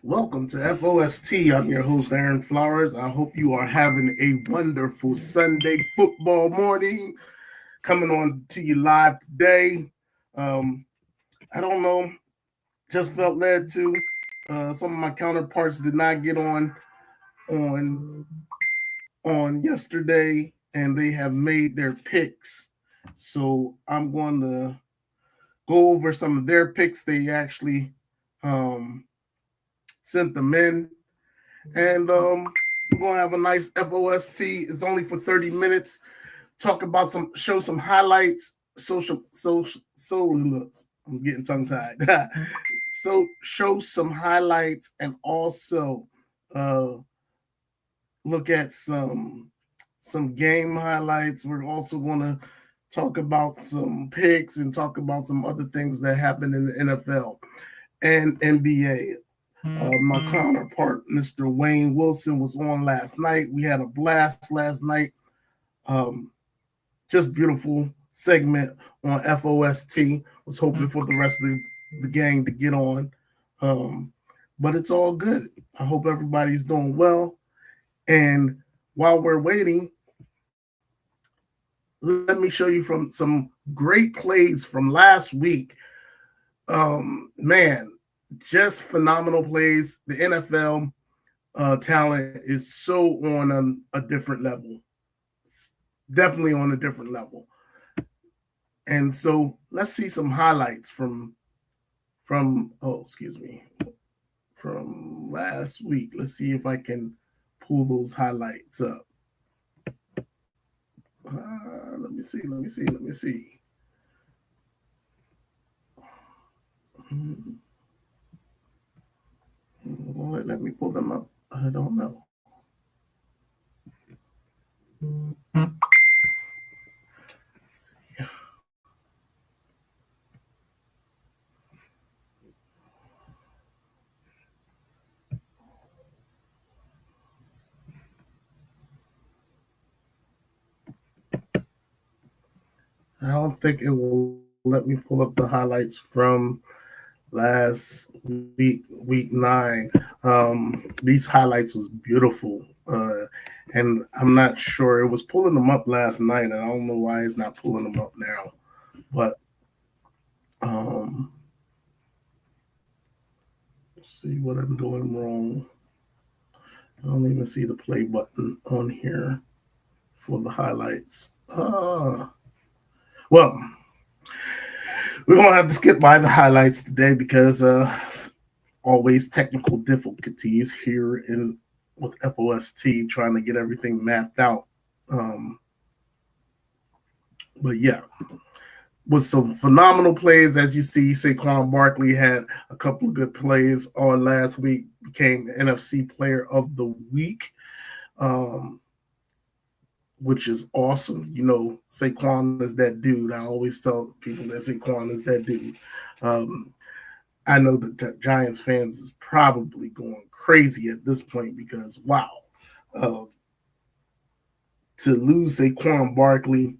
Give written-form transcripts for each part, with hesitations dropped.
Welcome to FOST. I'm your host, Aaron Flowers. I hope you are having a wonderful Sunday football morning. Coming on to you live today. Um, I don't know, just felt led to. Some of my counterparts did not get on on yesterday, and they have made their picks. So I'm going to go over some of their picks. They actually um, sent them in. And we're gonna have a nice FOST. It's only for 30 minutes. Talk about show some highlights. I'm getting tongue tied. So show some highlights and also uh, look at some game highlights. We're also gonna talk about some picks and talk about some other things that happen in the NFL and NBA. My counterpart, Mr. Wayne Wilson, was on last night. We had a blast last night. Um, just beautiful segment on FOST. Was hoping for the rest of the gang to get on. Um, but it's all good. I hope everybody's doing well. And while we're waiting, let me show you from some great plays from last week. Man, just phenomenal plays. The NFL talent is so on a different level, definitely on a different level. And so let's see some highlights from last week. Let's see if I can pull those highlights up. Let me see. Let me pull them up. I don't know. I don't think it will let me pull up the highlights from last week 9. These highlights was beautiful, and I'm not sure it was pulling them up last night, and I don't know why it's not pulling them up now. But um, let's see what I'm doing wrong. I don't even see the play button on here for the highlights. Well, we're gonna have to skip by the highlights today because always technical difficulties here in with FOST trying to get everything mapped out. Um, but yeah, with some phenomenal plays, as you see, Saquon Barkley had a couple of good plays on last week, became the NFC Player of the Week, um, which is awesome. You know, Saquon is that dude. I always tell people that Saquon is that dude. Um, I know the Giants fans is probably going crazy at this point because wow, uh, to lose Saquon Barkley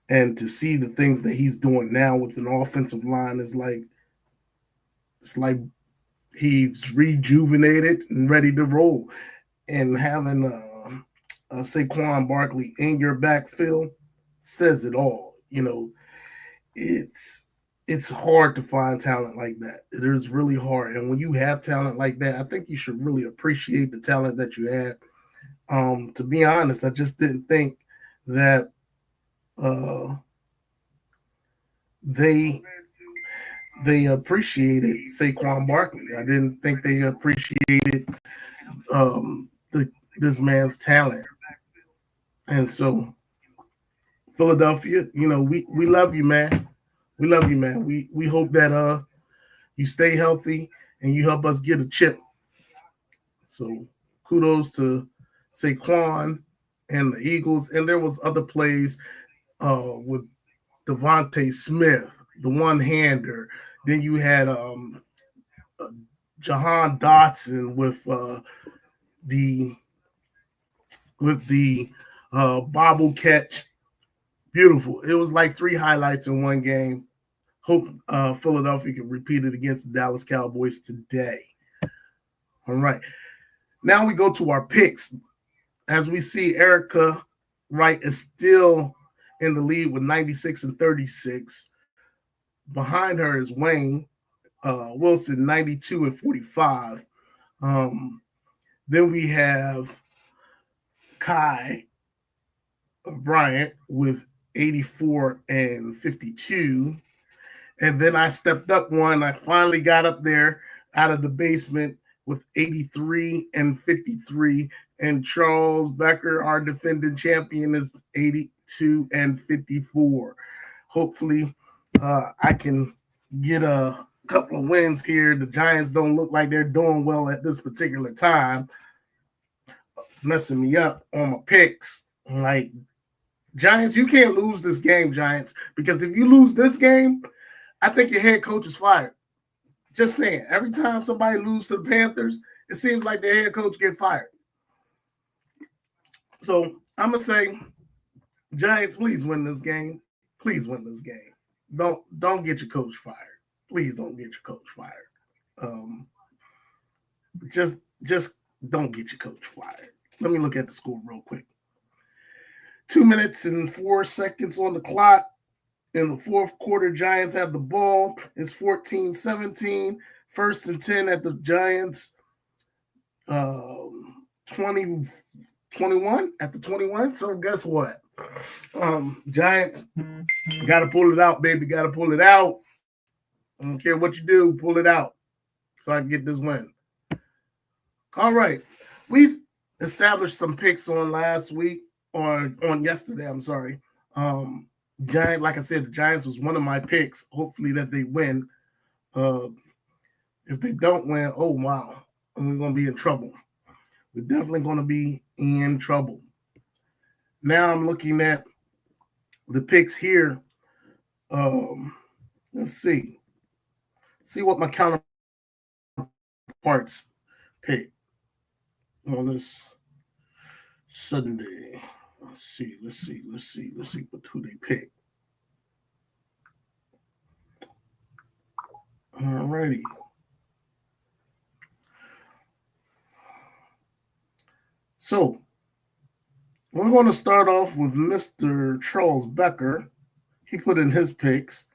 and to see the things that he's doing now with an offensive line is like it's like he's rejuvenated and ready to roll. And having Saquon Barkley in your backfield says it all. You know, it's it's hard to find talent like that. It is really hard. And when you have talent like that, I think you should really appreciate the talent that you had. To be honest, I just didn't think that uh, they they appreciated Saquon Barkley. I didn't think they appreciated this man's talent. And so Philadelphia, you know, we love you, man. We love you, man. We hope that you stay healthy and you help us get a chip. So kudos to Saquon and the Eagles. And there was other plays with Devontae Smith, the one-hander. Then you had uh, Jahan Dotson the with the bobble catch. Beautiful. It was like three highlights in one game. Hope Philadelphia can repeat it against the Dallas Cowboys today. All right. Now we go to our picks. As we see, Erica Wright is still in the lead with 96 and 36. Behind her is Wayne Wilson, 92 and 45. Then we have Kai Bryant with 84 and 52. And then I stepped up one. I finally got up there out of the basement with 83 and 53. And Charles Becker, our defending champion, is 82 and 54. Hopefully, I can get a couple of wins here. The Giants don't look like they're doing well at this particular time, messing me up on my picks. Like, Giants, you can't lose this game, Giants, because if you lose this game, I think your head coach is fired. Just saying. Every time somebody loses to the Panthers, it seems like the head coach get fired. So I'm gonna say, Giants, please win this game. Please win this game. Don't get your coach fired. Please don't get your coach fired. Just don't get your coach fired. Let me look at the score real quick. 2 minutes and 4 seconds on the clock. In the fourth quarter, Giants have the ball. It's 14-17. First and 10 at the Giants. 21 at the 21. So guess what? Giants got to pull it out, baby. Got to pull it out. I don't care what you do, pull it out so I can get this win. All right. We established some picks on last week, or on yesterday, I'm sorry. Giant, like I said, the Giants was one of my picks. Hopefully that they win. If they don't win, oh wow, we're gonna be in trouble. We're definitely gonna be in trouble. Now I'm looking at the picks here. Let's see what my counterparts pick on this Sunday. Let's see what who they pick. Alrighty. So we're going to start off with Mr. Charles Becker. He put in his picks,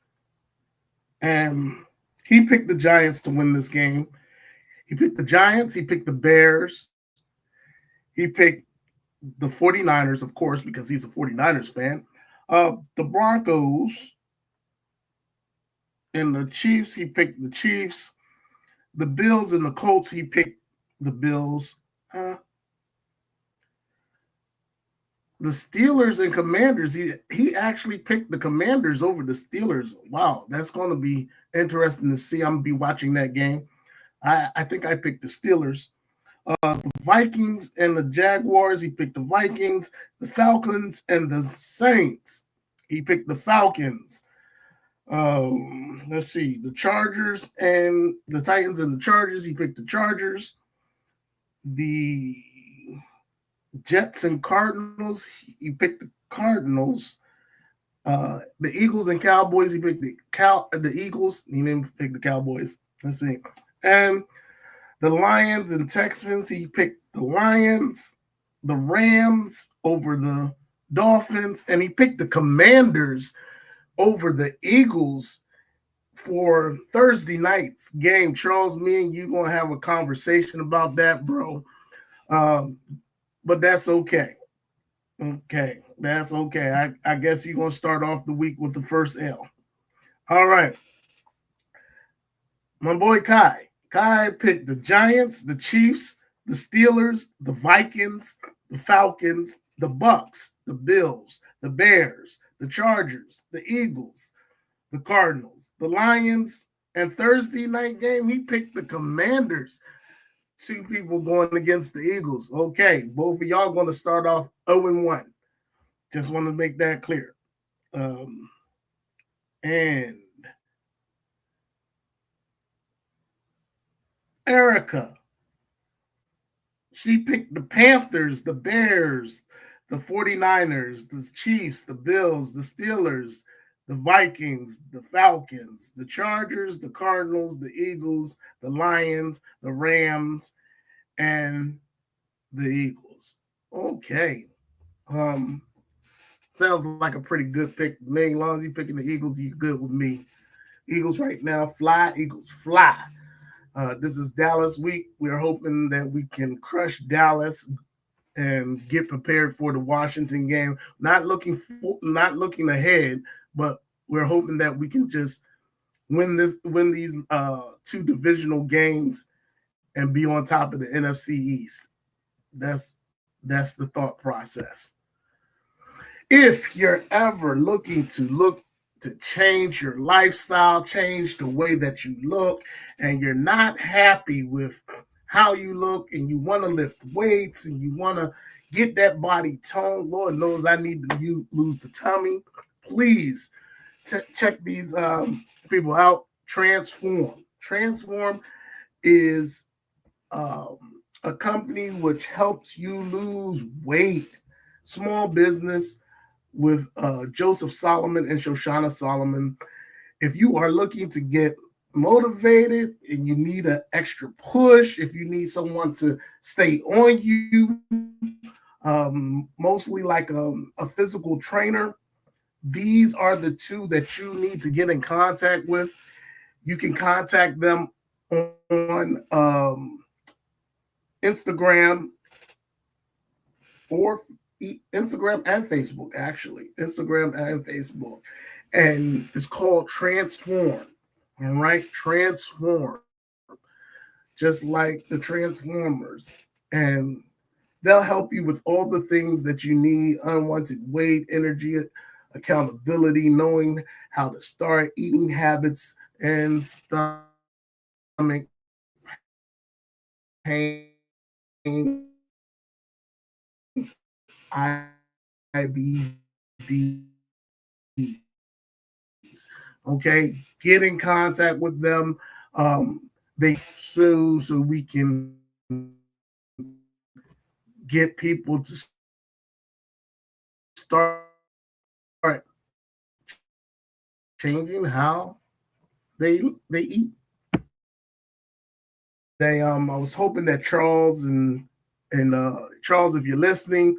and he picked the Giants to win this game. He picked the Giants. He picked the Bears. He picked the 49ers, of course, because he's a 49ers fan. The Broncos and the Chiefs, he picked the Chiefs. The Bills and the Colts, he picked the Bills. The Steelers and Commanders, he actually picked the Commanders over the Steelers. Wow, that's going to be interesting to see. I'm going to be watching that game. I think I picked the Steelers. The Vikings and the Jaguars, he picked the Vikings. The Falcons and the Saints, he picked the Falcons. Let's see, the Chargers and the Titans and the Chargers, he picked the Chargers. The Jets and Cardinals, he picked the Cardinals. The Eagles and Cowboys, he picked the Eagles. He didn't pick the Cowboys. Let's see. And the Lions and Texans, he picked the Lions. The Rams over the Dolphins, and he picked the Commanders over the Eagles for Thursday night's game. Charles, me and you going to have a conversation about that, bro. But that's okay. Okay, that's okay. I guess you're going to start off the week with the first L. All right. My boy Kai. Kai picked the Giants, the Chiefs, the Steelers, the Vikings, the Falcons, the Bucks, the Bills, the Bears, the Chargers, the Eagles, the Cardinals, the Lions, and Thursday night game, he picked the Commanders. 2 people going against the Eagles. Okay, both of y'all going to start off 0-1. Just want to make that clear. And Erica, she picked the Panthers, the Bears, the 49ers, the Chiefs, the Bills, the Steelers, the Vikings, the Falcons, the Chargers, the Cardinals, the Eagles, the Lions, the Rams, and the Eagles. Okay. Sounds like a pretty good pick. Me, as long as you picking the Eagles, you good with me. Eagles right now, fly. Eagles fly. This is Dallas week. We're hoping that we can crush Dallas and get prepared for the Washington game. Not looking ahead, but we're hoping that we can just win these two divisional games and be on top of the NFC East. That's the thought process. If you're ever looking to change your lifestyle, change the way that you look, and you're not happy with how you look, and you want to lift weights, and you want to get that body tone, Lord knows I need to lose the tummy. Please check these people out. Transform is a company which helps you lose weight. Small business with Joseph Solomon and Shoshana Solomon. If you are looking to get motivated and you need an extra push, if you need someone to stay on you, mostly like a physical trainer, these are the two that you need to get in contact with. You can contact them on Instagram or Instagram and Facebook, actually. Instagram and Facebook. And it's called Transform. All right? Transform. Just like the Transformers. And they'll help you with all the things that you need: unwanted weight, energy, accountability, knowing how to start, eating habits, and stomach pains, IBDs. Okay, get in contact with them. They soon so we can get people to start changing how they eat. I was hoping that Charles and Charles, if you're listening,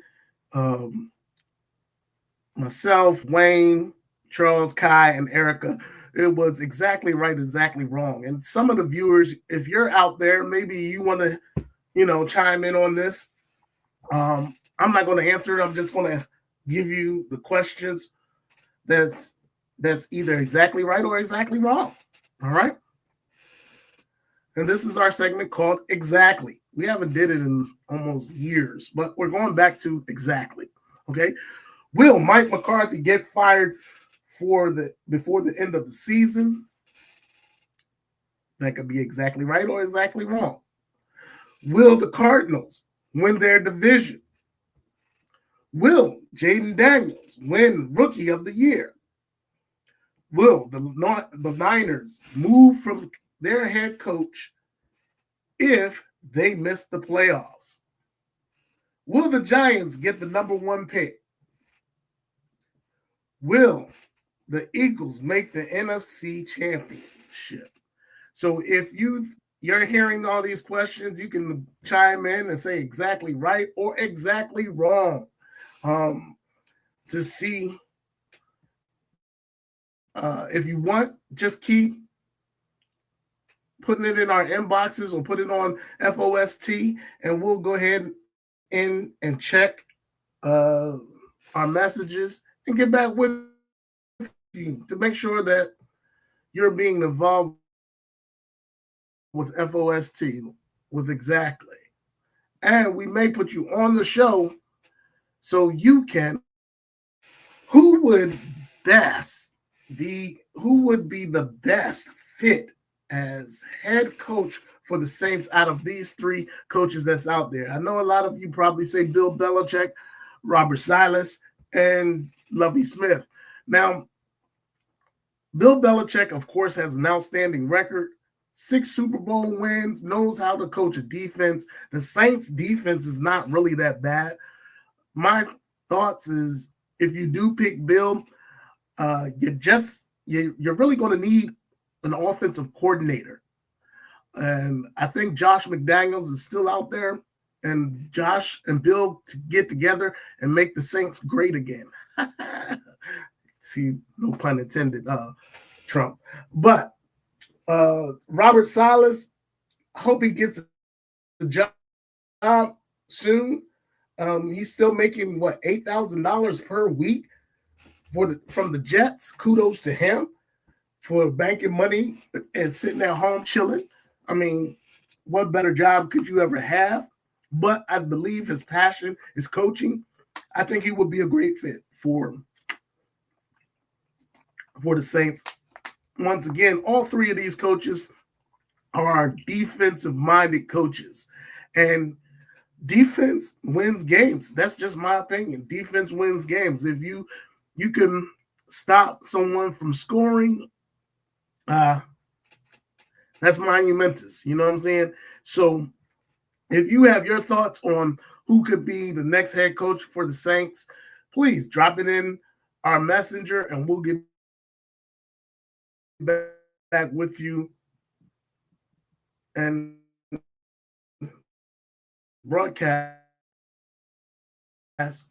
myself, Wayne, Charles, Kai, and Erica, it was exactly right, exactly wrong. And some of the viewers, if you're out there, maybe you want to, chime in on this. I'm not going to answer it. I'm just going to give you the questions that's either exactly right or exactly wrong. All right. And this is our segment called Exactly. We haven't did it in almost years, but we're going back to exactly. Okay. Will Mike McCarthy get fired before the end of the season? That could be exactly right or exactly wrong. Will the Cardinals win their division? Will Jaden Daniels win Rookie of the Year? Will the Niners move from their head coach if they miss the playoffs? Will the Giants get the number 1 pick? Will the Eagles make the NFC Championship? So if you're hearing all these questions, you can chime in and say exactly right or exactly wrong, to see. If you want, just keep putting it in our inboxes or put it on FOST, and we'll go ahead and check our messages and get back with you to make sure that you're being involved with FOST with exactly. And we may put you on the show so you can. Who would be the best fit as head coach for the Saints out of these 3 coaches that's out there? I know a lot of you probably say Bill Belichick, Robert Silas, and Lovie Smith. Now, Bill Belichick, of course, has an outstanding record, 6 Super Bowl wins, knows how to coach a defense. The Saints defense is not really that bad. My thoughts is, if you do pick Bill, you're really going to need an offensive coordinator. And I think Josh McDaniels is still out there, and Josh and Bill to get together and make the Saints great again. See, no pun intended, Trump. But Robert Salas, hope he gets a job soon. He's still making what, $8,000 per week from the Jets. Kudos to him for banking money and sitting at home chilling. I mean, what better job could you ever have? But I believe his passion is coaching. I think he would be a great fit for the Saints. Once again, all three of these coaches are defensive-minded coaches. And defense wins games. That's just my opinion. Defense wins games. If you can stop someone from scoring, that's monumentous. You know what I'm saying? So if you have your thoughts on who could be the next head coach for the Saints, please drop it in our messenger and we'll get back with you and broadcast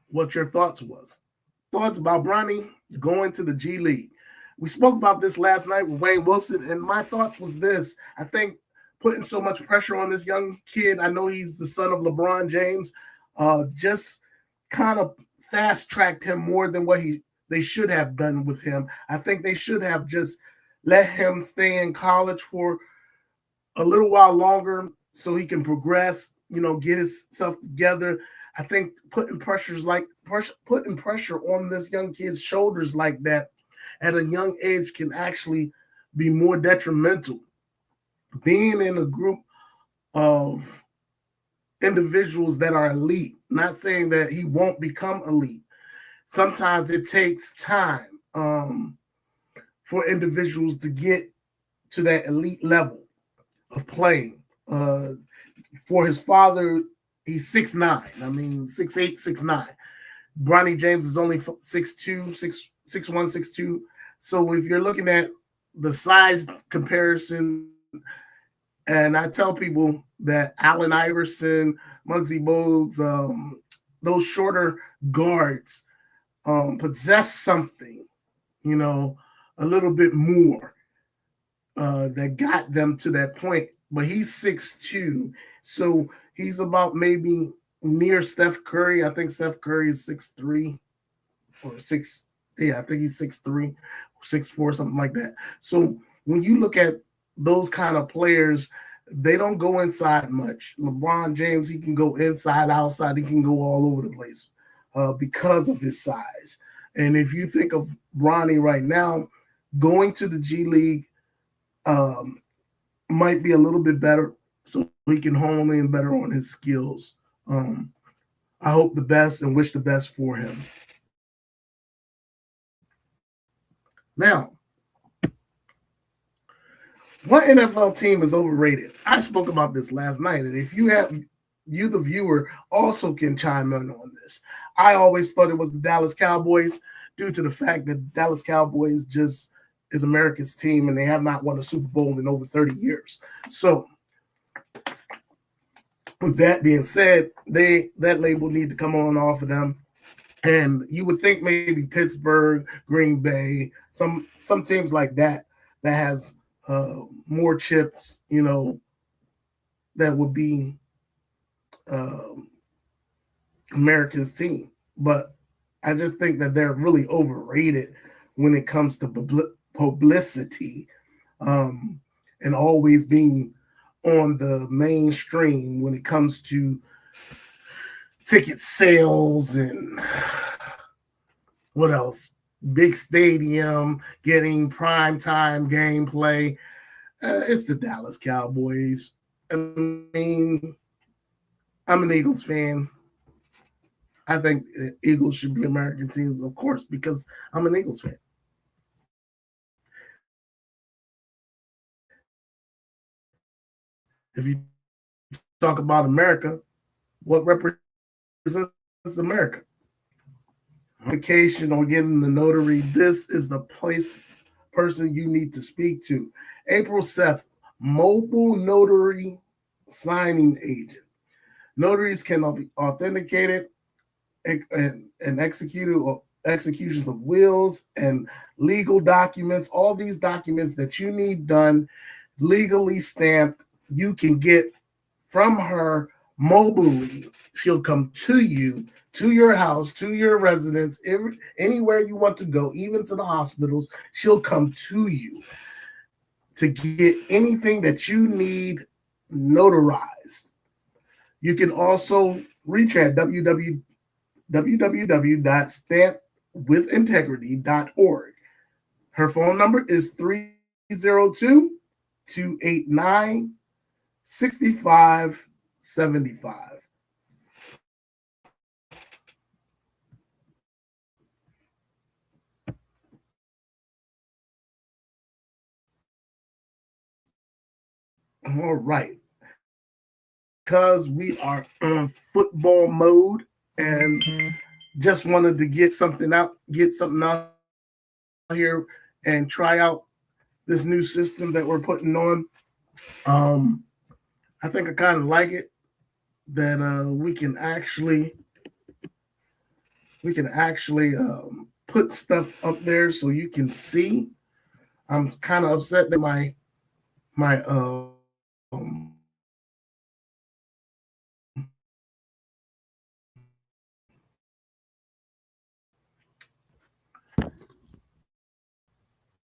what your thoughts was. Thoughts about Bronny going to the G League. We spoke about this last night with Wayne Wilson, and my thoughts was this. I think putting so much pressure on this young kid, I know he's the son of LeBron James, just kind of fast-tracked him more than what they should have done with him. I think they should have just let him stay in college for a little while longer so he can progress, get himself together. I think putting pressure on this young kid's shoulders like that at a young age can actually be more detrimental. Being in a group of individuals that are elite, not saying that he won't become elite. Sometimes it takes time for individuals to get to that elite level of playing. For his father, he's 6'9". I mean, 6'8", 6'9". Bronny James is only 6'2", 6'1", 6'2". So if you're looking at the size comparison, and I tell people that Allen Iverson, Muggsy Bogues, those shorter guards possess something, a little bit more that got them to that point. But he's 6'2", so he's about maybe near Steph Curry. I think Steph Curry is 6'3" or 6. Yeah, I think he's 6'3", 6'4", something like that. So when you look at those kind of players, they don't go inside much. LeBron James, he can go inside, outside. He can go all over the place because of his size. And if you think of Bronny right now, going to the G League might be a little bit better so he can hone in better on his skills. I hope the best and wish the best for him. Now, what NFL team is overrated? I spoke about this last night, and if you, the viewer, also can chime in on this. I always thought it was the Dallas Cowboys due to the fact that Dallas Cowboys just is America's team, and they have not won a Super Bowl in over 30 years. So, with that being said, that label need to come on off of them. And you would think maybe Pittsburgh, Green Bay, some teams like that has more chips, that would be America's team. But I just think that they're really overrated when it comes to publicity and always being on the mainstream when it comes to ticket sales and what else? Big stadium, getting primetime gameplay. It's the Dallas Cowboys. I mean, I'm an Eagles fan. I think Eagles should be American teams, of course, because I'm an Eagles fan. If you talk about America, what represents America? Vacation or getting the notary, this is the person you need to speak to. April 7th, mobile notary signing agent. Notaries can be authenticated and executions of wills and legal documents, all these documents that you need done legally stamped, you can get from her mobilely. She'll come to you, to your house, to your residence, anywhere you want to go, even to the hospitals. She'll come to you to get anything that you need notarized. You can also reach her at www.stampwithintegrity.org. Her phone number is 302-289-6575. All right. Because we are on football mode and just wanted to get something out here and try out this new system that we're putting on. I think I kind of like it that we can actually put stuff up there so you can see. I'm kind of upset that my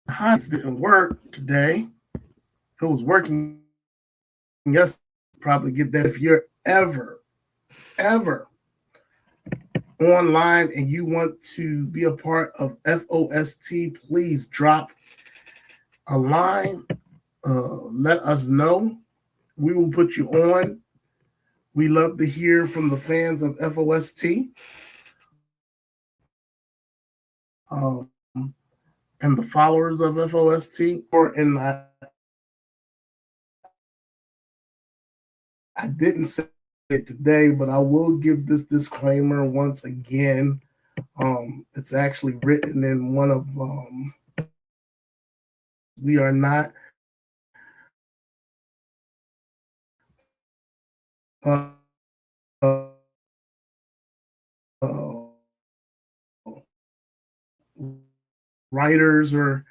highlights didn't work today. If it was working yesterday, probably get that. If you're ever online and you want to be a part of FOST, please drop a line. Let us know. We will put you on. We love to hear from the fans of FOST and the followers of FOST. I didn't say it today, but I will give this disclaimer once again. It's actually written in one of we are not writers or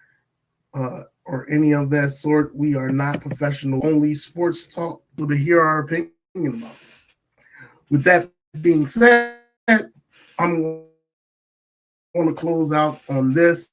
any of that sort. We are not professional. Only sports talk to hear our opinion about it. With that being said, I'm going to close out on this.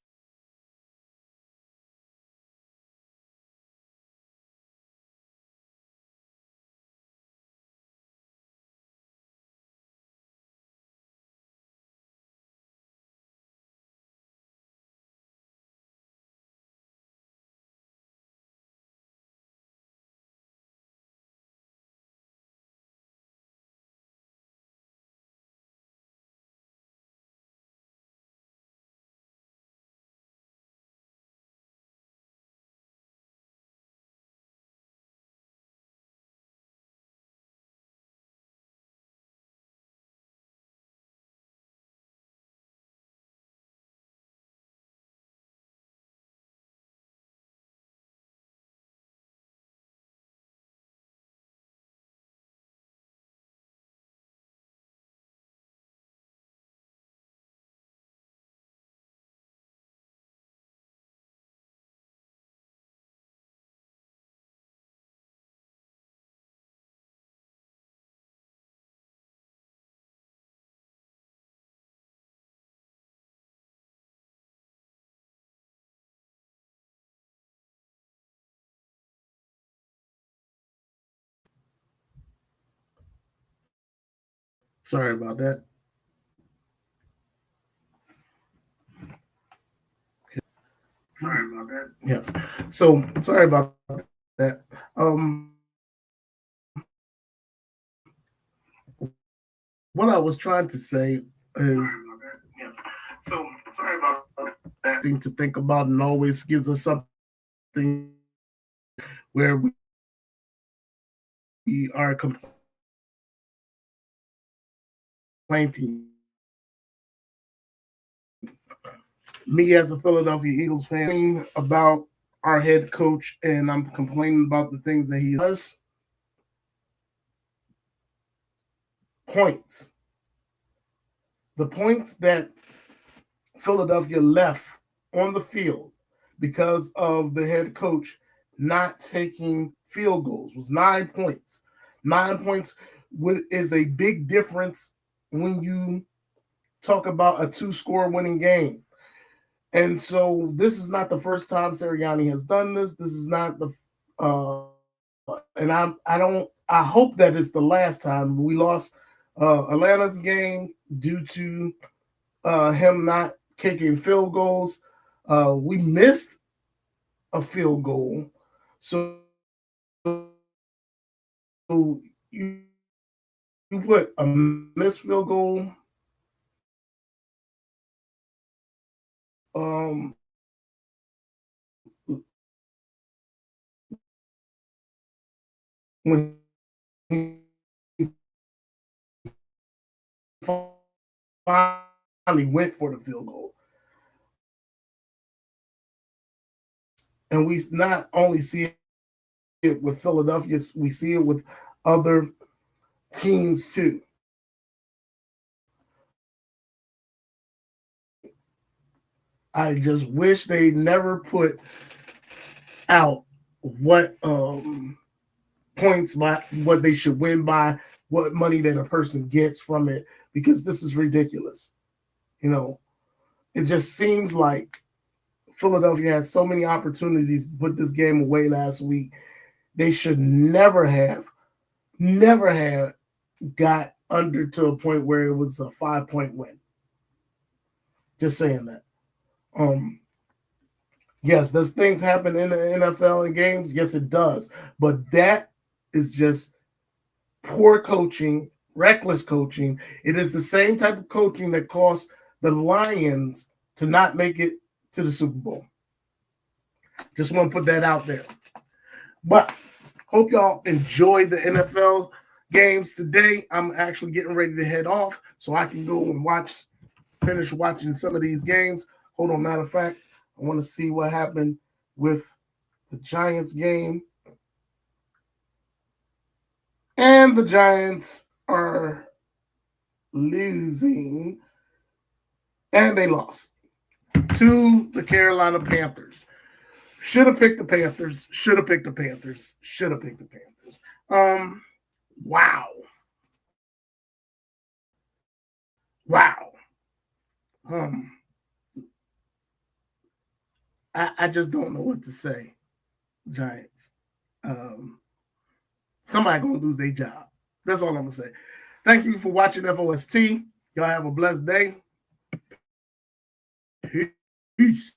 Sorry about that. Sorry about that. Yes. So sorry about that. What I was trying to say is, yes. So sorry about that. Thing to think about, and always gives us something where we are complaining. Me as a Philadelphia Eagles fan about our head coach and I'm complaining about the things that he does. Points. The points that Philadelphia left on the field because of the head coach not taking field goals was 9 points. 9 points is a big difference when you talk about a 2-score winning game. And so this is not the first time Sirianni has done this. This is not the I hope that it's the last time. We lost Atlanta's game due to him not kicking field goals. We missed a field goal. So you put a missed field goal when he finally went for the field goal. And we not only see it with Philadelphia, we see it with other teams too. I just wish they never put out what points by what they should win by, what money that a person gets from it, because this is ridiculous. You know, it just seems like Philadelphia has so many opportunities to put this game away last week. They should never have got under to a point where it was a 5-point win. Just saying that. Yes, does things happen in the NFL and games? Yes, it does. But that is just poor coaching, reckless coaching. It is the same type of coaching that cost the Lions to not make it to the Super Bowl. Just want to put that out there. But hope y'all enjoyed the NFL games today. I'm actually getting ready to head off so I can go and finish watching some of these games. Hold on, matter of fact, I want to see what happened with the Giants game. And the Giants are losing. And they lost to the Carolina Panthers. Should have picked the Panthers. Wow. I just don't know what to say, Giants. Somebody gonna lose their job. That's all I'm gonna say. Thank you for watching FOST. Y'all have a blessed day. Peace.